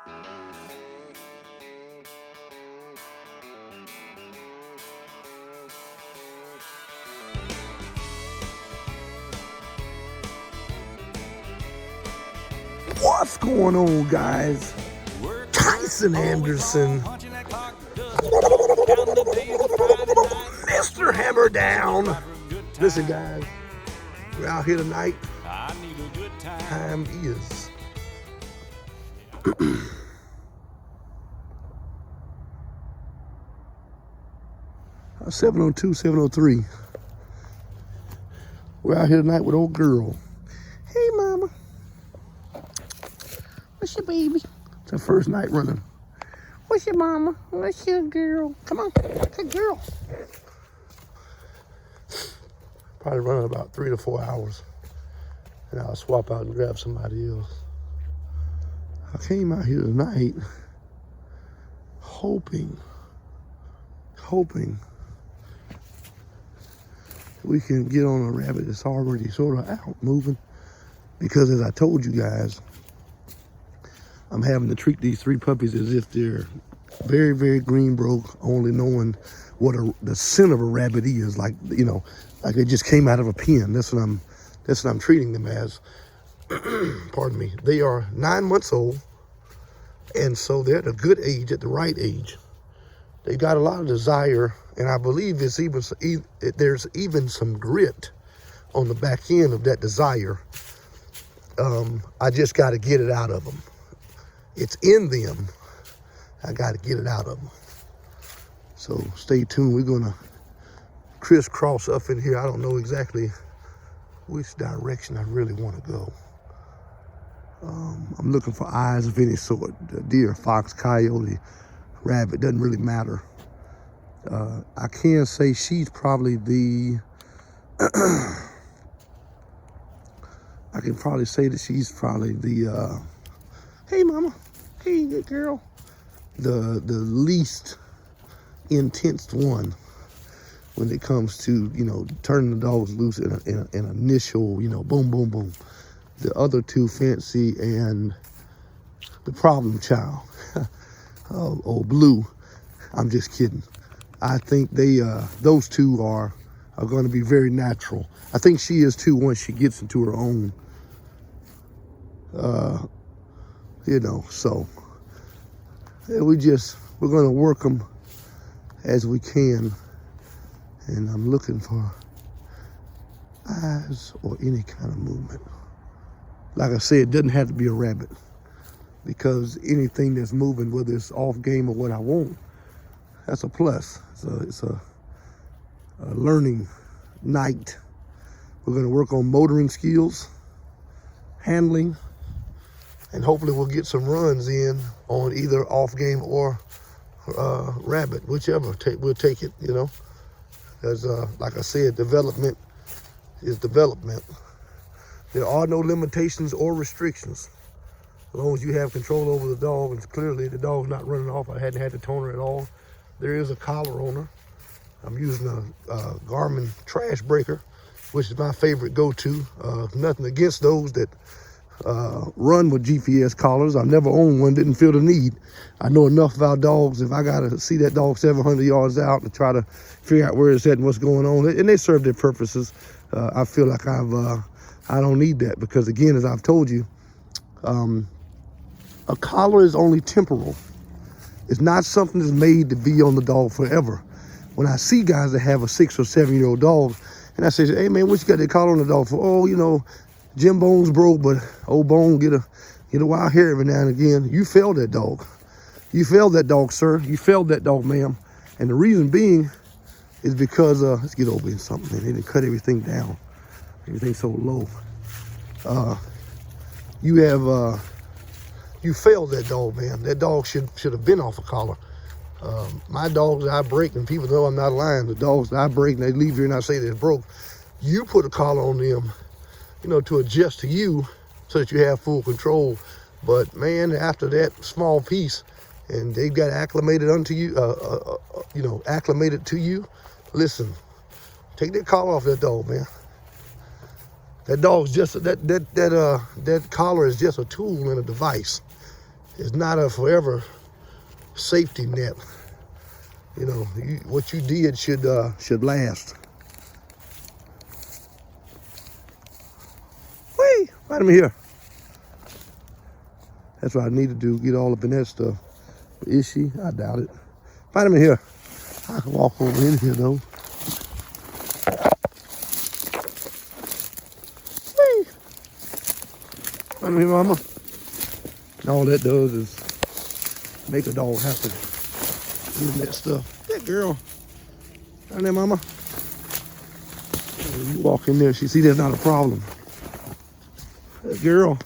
What's going on, guys? Tyson Anderson, Mr. Hammer Down. Listen, guys, we're out here tonight. Time is 7:02, 7:03. We're out here tonight with old girl. Hey, mama. What's your baby? It's our first night running. What's your mama? What's your girl? Come on, good girl. Probably running about 3 to 4 hours. And I'll swap out and grab somebody else. I came out here tonight hoping we can get on a rabbit that's already sort of out moving. Because as I told you guys, I'm having to treat these 3 puppies as if they're very, very green broke, only knowing what the scent of a rabbit is. Like, you know, like it just came out of a pen. That's what I'm treating them as. Pardon me. They are 9 months old, and so they're at a good age, at the right age. They got a lot of desire, and I believe there's even some grit on the back end of that desire. I just got to get it out of them. It's in them. I got to get it out of them. So stay tuned. We're going to crisscross up in here. I don't know exactly which direction I really want to go. I'm looking for eyes of any sort. Deer, fox, coyote, rabbit, doesn't really matter. I can say she's probably the... I can probably say that she's probably the... hey, mama. Hey, good girl. The least intense one when it comes to, you know, turning the dogs loose in an initial, you know, boom, boom, boom. The other 2, Fancy and the problem child. Oh, Blue. I'm just kidding. I think those 2 are going to be very natural. I think she is too once she gets into her own. You know, so we're going to work them as we can. And I'm looking for eyes or any kind of movement. Like I said, it doesn't have to be a rabbit, because anything that's moving, whether it's off game or what I want, that's a plus. It's a learning night. We're going to work on motoring skills, handling, and hopefully we'll get some runs in on either off game or rabbit, whichever. We'll take it, you know. Because like I said, development is development. There are no limitations or restrictions. As long as you have control over the dog, and clearly the dog's not running off. I hadn't had to tone her at all. There is a collar on her. I'm using a Garmin trash breaker, which is my favorite go-to. Nothing against those that run with GPS collars. I never owned one, didn't feel the need. I know enough about dogs. If I gotta see that dog 700 yards out and try to figure out where it's at and what's going on, and they serve their purposes, I feel like I don't need that, because again, as I've told you, a collar is only temporal. It's not something that's made to be on the dog forever. When I see guys that have a 6 or 7 year old dog, and I say, hey man, what you got that collar on the dog for? Oh, you know, Jim Bone's broke, but old Bone get a wild hair every now and again. You failed that dog. You failed that dog, sir. You failed that dog, ma'am. And the reason being is because, let's get over in something, man. They didn't cut everything down. Everything's so low. You failed that dog, man. That dog should have been off a collar. My dogs that I break, and people know I'm not lying, the dogs that I break and they leave here and I say they're broke, you put a collar on them, you know, to adjust to you so that you have full control. But man, after that small piece, and they got acclimated unto you, you know, acclimated to you, listen, take that collar off that dog, man. That dog's just, that collar is just a tool and a device. It's not a forever safety net. You know, what you did should last. Whee! Find him here. That's what I need to do, get all up in that stuff. Is she? I doubt it. Find him in here. I can walk over in here though. Whee! Find him here, mama. And all that does is make a dog have to do that stuff. That girl. Find there, mama. You walk in there, she see that's not a problem. That girl.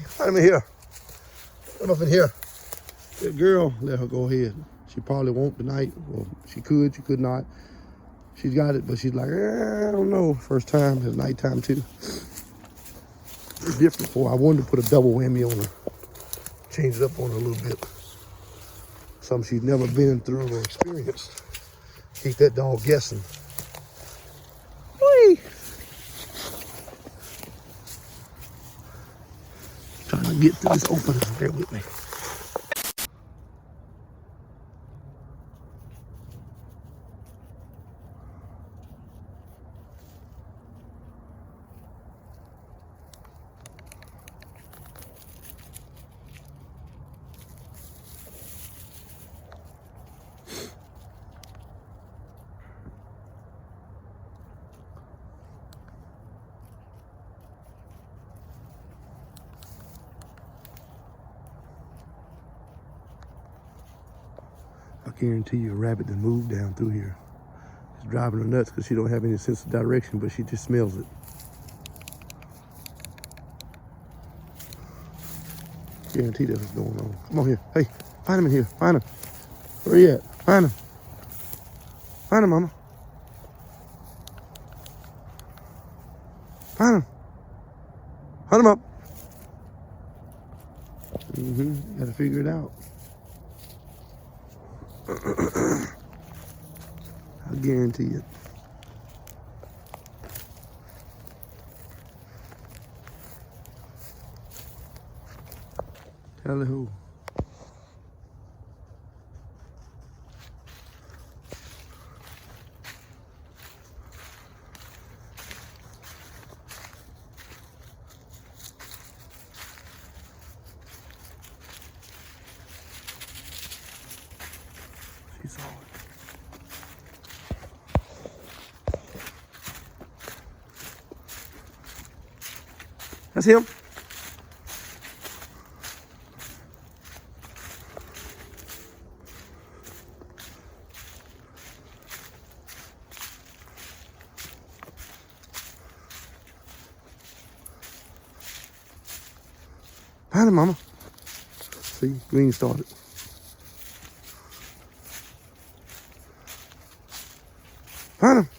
Find him in here. Come up in here. Good girl. Let her go ahead. She probably won't tonight. Well, she could not. She's got it, but she's like, I don't know. First time, it's nighttime too. It's different for her. I wanted to put a double whammy on her. Change it up on her a little bit. Something she's never been through or experienced. Keep that dog guessing. Whee! Trying to get through this opening. Bear with me. I guarantee you a rabbit that moved down through here. It's driving her nuts because she don't have any sense of direction, but she just smells it. Guarantee that's what's going on. Come on here. Hey, find him in here. Find him. Where he at? Find him. Find him, mama. Find him. Hunt him up. Gotta figure it out. I guarantee it. Tell her who. She saw it. That's him. Find him, mama. See, green started. Find him.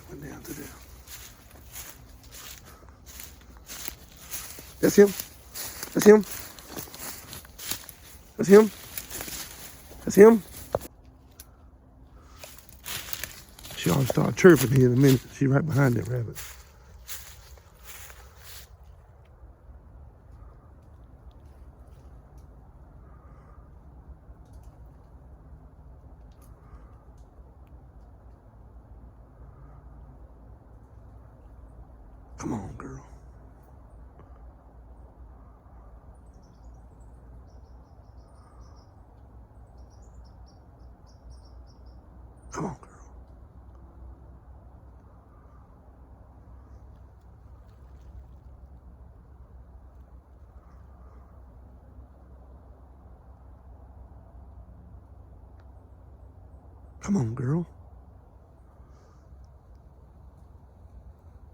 Went down to there. That's him. That's him. That's him. That's him. She ought to start chirping here in a minute. She right behind that rabbit. Come on, girl. Come on, girl. Come on, girl.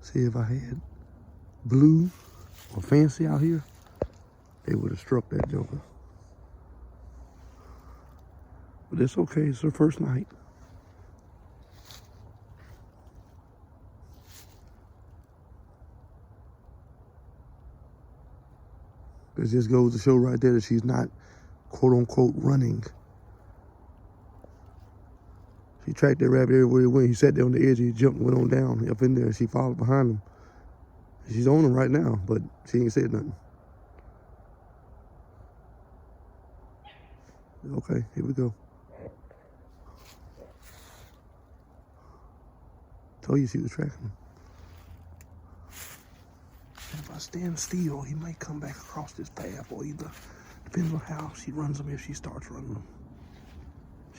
See, if I had blue or fancy out here, they would have struck that joker. But it's okay, it's her first night. It just goes to show right there that she's not, quote unquote, running. She tracked that rabbit everywhere he went. He sat there on the edge, he jumped, went on down, up in there, and she followed behind him. She's on him right now, but she ain't said nothing. Okay, here we go. Told you she was tracking him. If I stand still, he might come back across this path, or either, depends on how she runs him, if she starts running him.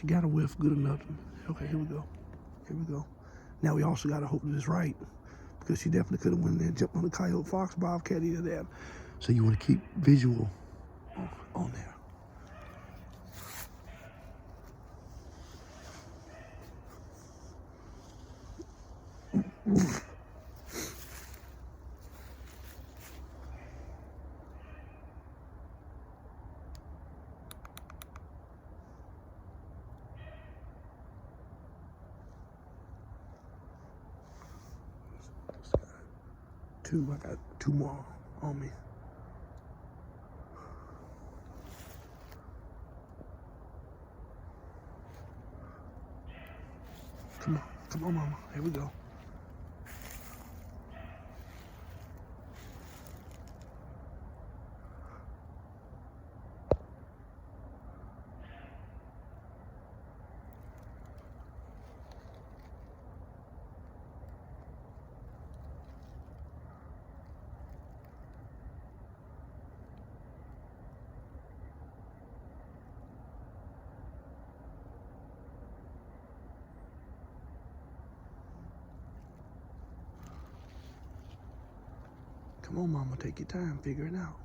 She got a whiff good enough. Okay, here we go. Here we go. Now we also got to hope that it's right, because she definitely could have went in there and jumped on the coyote, fox, bobcat, either that. So you want to keep visual on there. I got 2 more on me. Come on, mama. Here we go. Come on, mama, take your time, figure it out.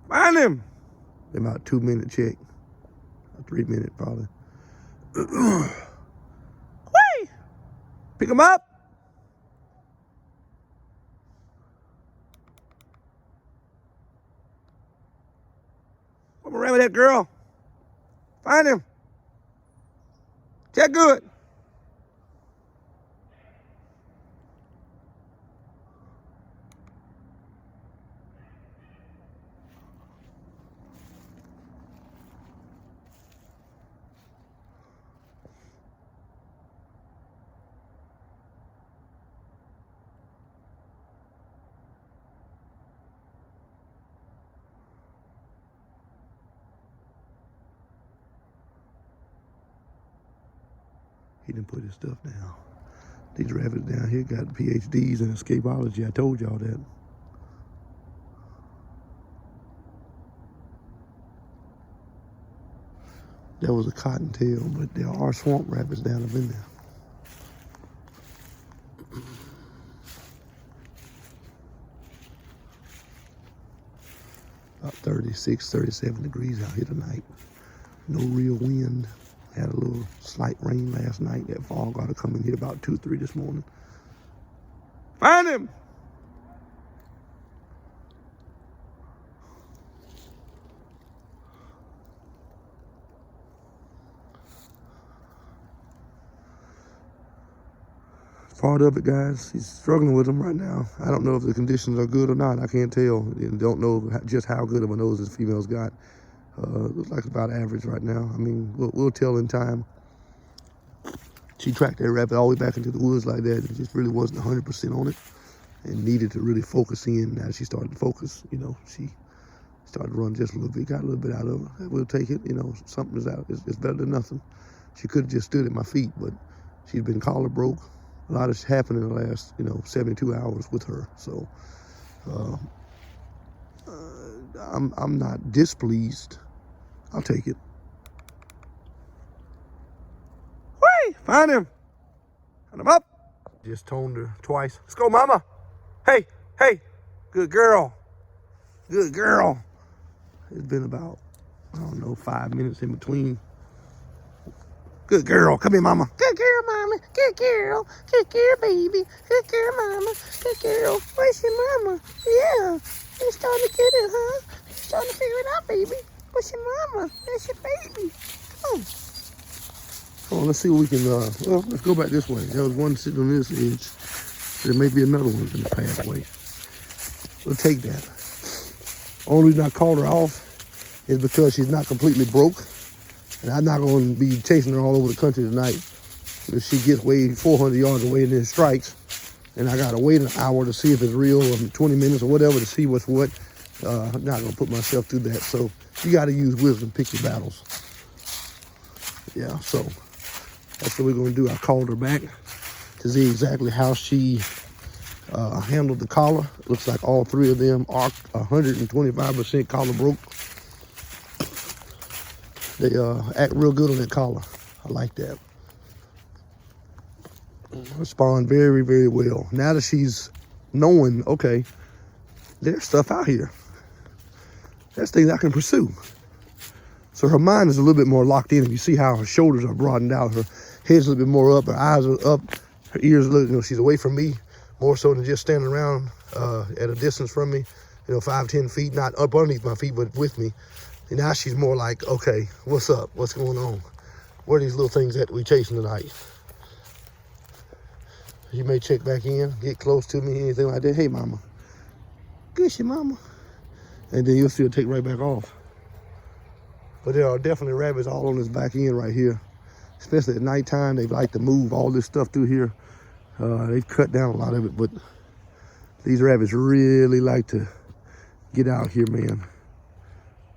Find him! About a 2-minute check. A 3-minute probably. Whee! Pick him up! Come around with that girl. Find him. Check good. He didn't put his stuff down. These rabbits down here got PhDs in escapology. I told y'all that. That was a cottontail, but there are swamp rabbits down up in there. About 36, 37 degrees out here tonight. No real wind. Had a little slight rain last night. That fog ought to come in here about 2, 3 this morning. Find him! Part of it, guys. He's struggling with them right now. I don't know if the conditions are good or not. I can't tell. Don't know just how good of a nose this female's got. Looks like it's about average right now. I mean, we'll tell in time. She tracked that rabbit all the way back into the woods like that. It just really wasn't 100% on it and needed to really focus in. Now she started to focus, you know, she started to run just a little bit, got a little bit out of her. We'll take it, you know, something is out. It's better than nothing. She could have just stood at my feet, but she's been collar broke. A lot has happened in the last, 72 hours with her. So I'm not displeased. I'll take it. Whee! Find him. Find him up. Just toned her twice. Let's go, mama. Hey, hey. Good girl. Good girl. It's been about, 5 minutes in between. Good girl. Come here, mama. Good girl, mama. Good girl. Good girl, baby. Good girl, mama. Good girl. Where's your mama? Yeah. You starting to get it, huh? You starting to figure it out, baby. Where's your mama? That's your baby. Come on. Come on, let's see what we can, well, let's go back this way. There was one sitting on this edge. There may be another one in the pathway. We'll take that. Only reason I called her off is because she's not completely broke. And I'm not going to be chasing her all over the country tonight. If she gets way 400 yards away and then strikes, and I got to wait an hour to see if it's real, or 20 minutes or whatever to see what's what, I'm not going to put myself through that. So you got to use wisdom, pick your battles. Yeah, so that's what we're going to do. I called her back to see exactly how she handled the collar. Looks like all three of them are 125% collar broke. They act real good on that collar. I like that. Respond very, very well. Now that she's knowing, okay, there's stuff out here. There's things I can pursue. So her mind is a little bit more locked in. If you see how her shoulders are broadened out, her head's a little bit more up, her eyes are up, her ears, she's away from me more so than just standing around at a distance from me, 5-10 feet, not up underneath my feet, but with me. And now she's more like, okay, what's up? What's going on? Where are these little things that we chasing tonight? You may check back in, get close to me, anything like that. Hey, mama. Good, your mama. And then you'll see her take right back off. But there are definitely rabbits all on this back end right here. Especially at nighttime, they like to move all this stuff through here. They've cut down a lot of it, but these rabbits really like to get out here, man.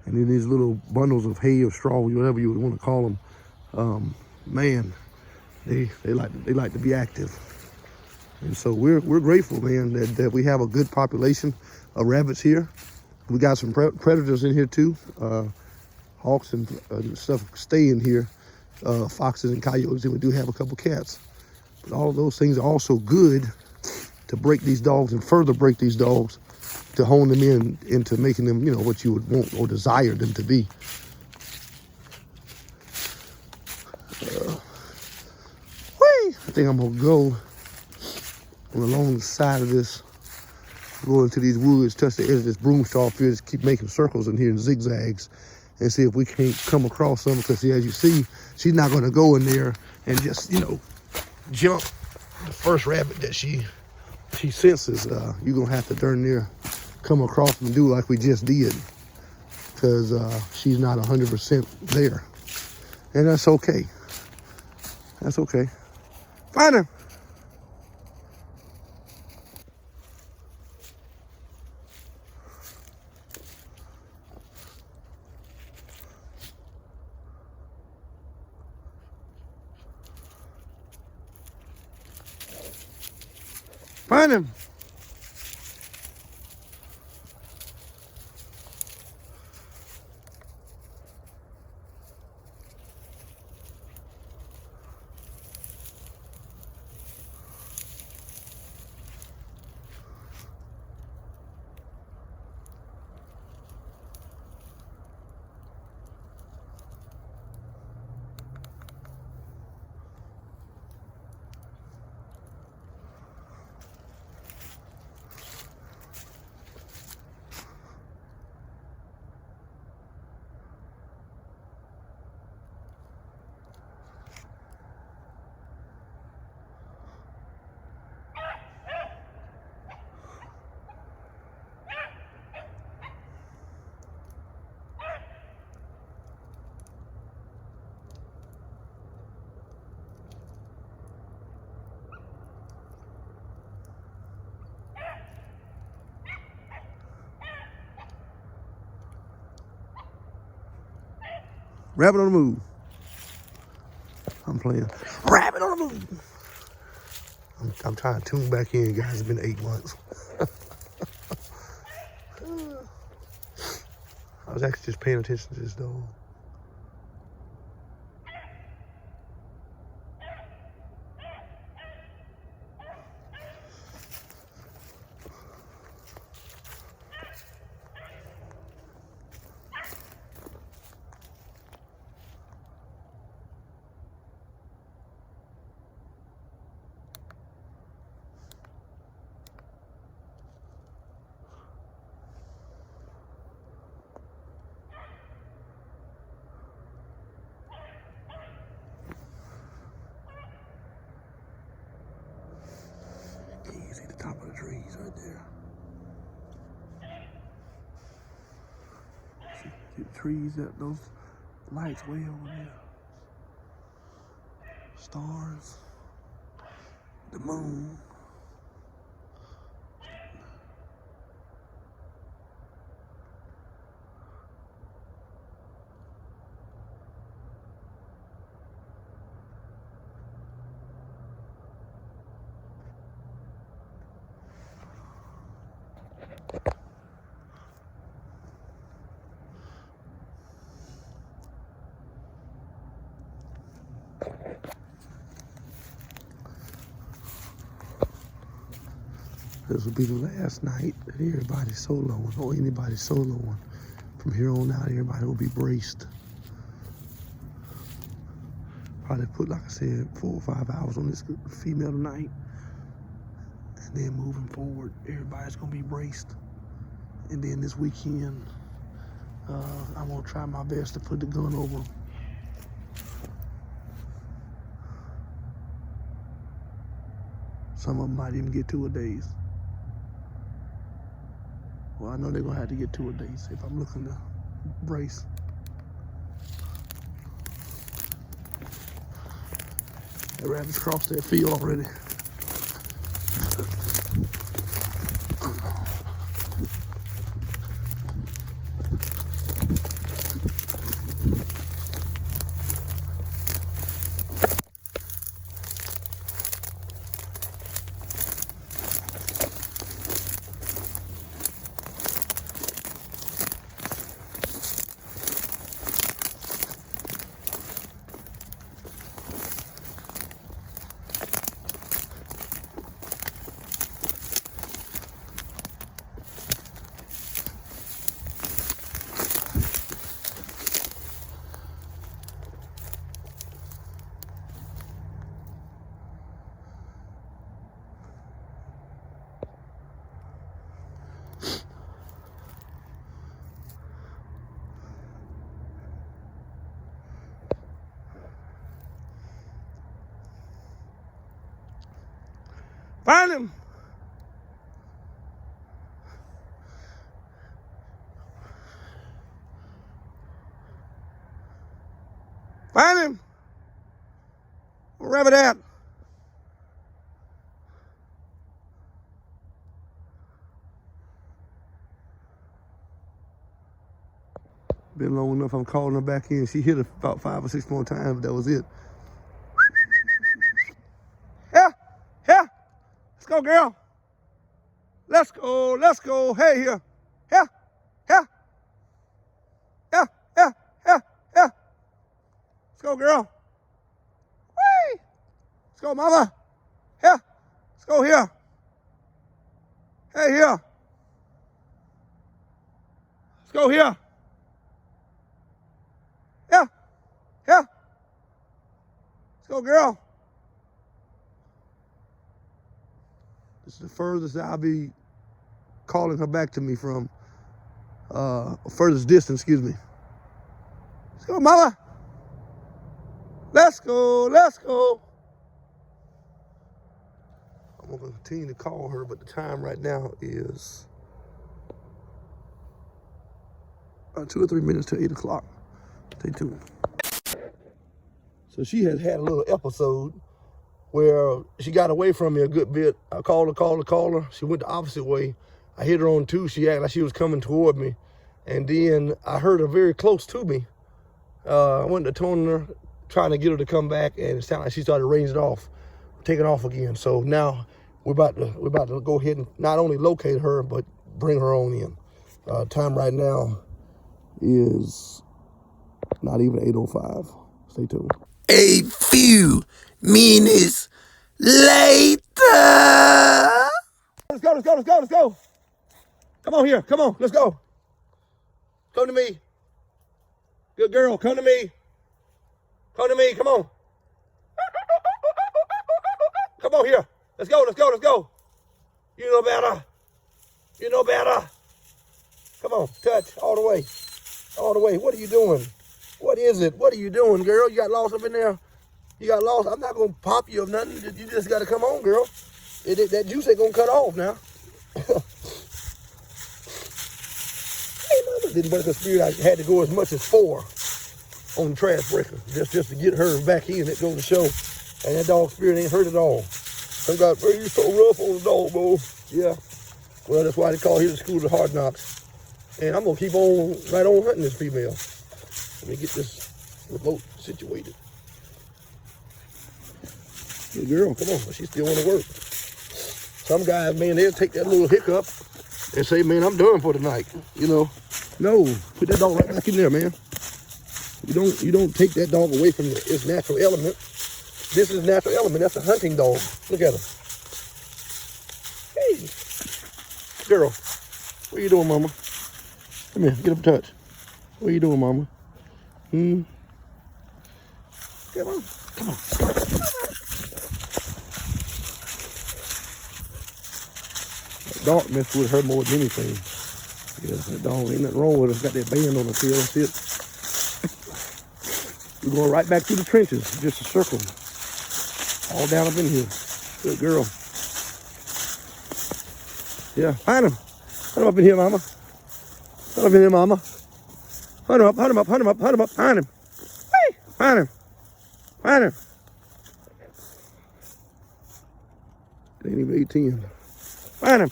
And then these little bundles of hay or straw, whatever you would want to call them, man, they like to be active. And so we're grateful, man, that we have a good population of rabbits here. We got some predators in here too. Hawks and stuff stay in here. Foxes and coyotes, and we do have a couple cats. But all of those things are also good to break these dogs and further break these dogs, to hone them into making them, what you would want or desire them to be. I think I'm gonna go along the side of this, go into these woods, touch the edge of this broom straw field, just keep making circles in here and zigzags, and see if we can't come across some. Because as you see, she's not gonna go in there and just, jump the first rabbit that she senses. You're gonna have to darn near come across and do like we just did, because she's not 100% there, and that's okay. That's okay. Find her. Find him. Rabbit on the move. I'm playing. Rabbit on the move. I'm trying to tune back in, guys. It's been 8 months. I was actually just paying attention to this dog. See the trees, those lights way over there. Stars, the moon. This will be the last night that everybody's soloing, or anybody's soloing. From here on out, everybody will be braced. Probably put, like I said, 4 or 5 hours on this female tonight. And then moving forward, everybody's gonna be braced. And then this weekend, I'm gonna try my best to put the gun over them. Some of them might even get 2 a days. Well, I know they're gonna have to get 2 a days if I'm looking to brace. The rabbits crossed that field already. Find him. Find him. Wherever that. Been long enough, I'm calling her back in. She hit it about 5 or 6 more times, but that was it. Here, here. Let's go, girl. Let's go, let's go. Hey, here. Here, here. Here, here, here, here. Let's go, girl. Whee! Let's go, mama. Here. Let's go here. Hey, here. Let's go here. Here. Here. Let's go, girl. This is the furthest I'll be calling her back to me from, furthest distance, excuse me. Let's go, mama. Let's go, let's go. I'm gonna continue to call her, but the time right now is 2 or 3 minutes to 8 o'clock. Stay tuned. So she has had a little episode where she got away from me a good bit. I called her. She went the opposite way. I hit her on 2. She acted like she was coming toward me. And then I heard her very close to me. I went to tone her, trying to get her to come back, and it sounded like she started ranging off, taking off again. So now we're about to go ahead and not only locate her, but bring her on in. Time right now is not even 8:05. Stay tuned. A few minutes later. Let's go, let's go, let's go, let's go. Come on here, come on, let's go. Come to me. Good girl, come to me. Come to me, come on. Come on here. Let's go, let's go, let's go. You know better. You know better. Come on, touch, all the way. All the way. What are you doing? What is it? What are you doing, girl? You got lost up in there? You got lost? I'm not going to pop you or nothing. You just got to come on, girl. That juice ain't going to cut off now. Hey, mama, didn't break her spirit. I had to go as much as 4 on the trash breaker just to get her back in. It goes to show. And that dog spirit ain't hurt at all. Some guys, bro, you so rough on the dog, bro. Yeah. Well, that's why they call here the school of hard knocks. And I'm gonna keep on right on hunting this female. Let me get this remote situated. Good girl, come on, she still wanna work. Some guys, man, they'll take that little hiccup and say, man, I'm done for the night. You know, no, put that dog right back in there, man. You don't take that dog away from its natural element. This is natural element. That's a hunting dog. Look at her. Hey, girl, what you doing, mama? Come here, get up and touch. What you doing, mama? Come on, come on. That dog messed with her more than anything. Yeah, that dog ain't nothing wrong with her. Got that band on her tail. See it? We're going right back through the trenches, just a circle. All down up in here. Good girl. Yeah, find him. Hunt him up in here, mama. Hunt him up in here, mama. Hunt him up, hunt him up, hunt him up, hunt him up. Find him. Hey, find him. Find him. It ain't even 18. Find him.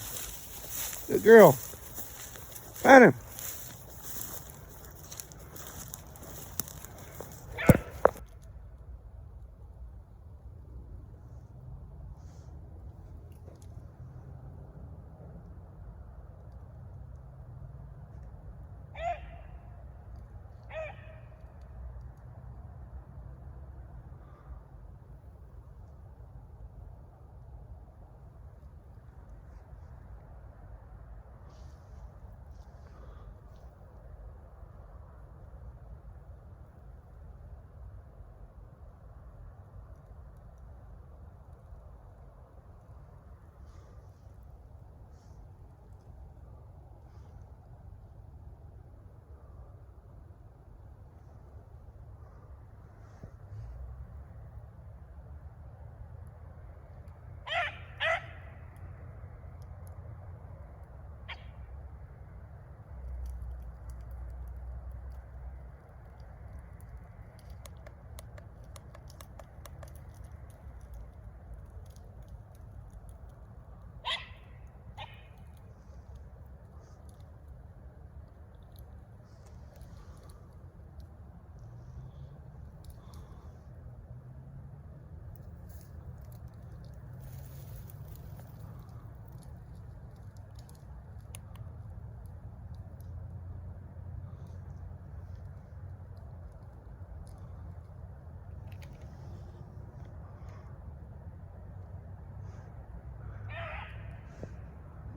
Good girl. Find him.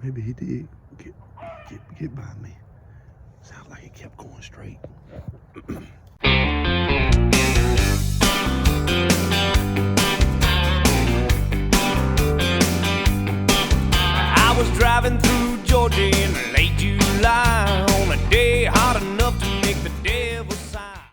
Maybe he did get by me. Sounds like he kept going straight.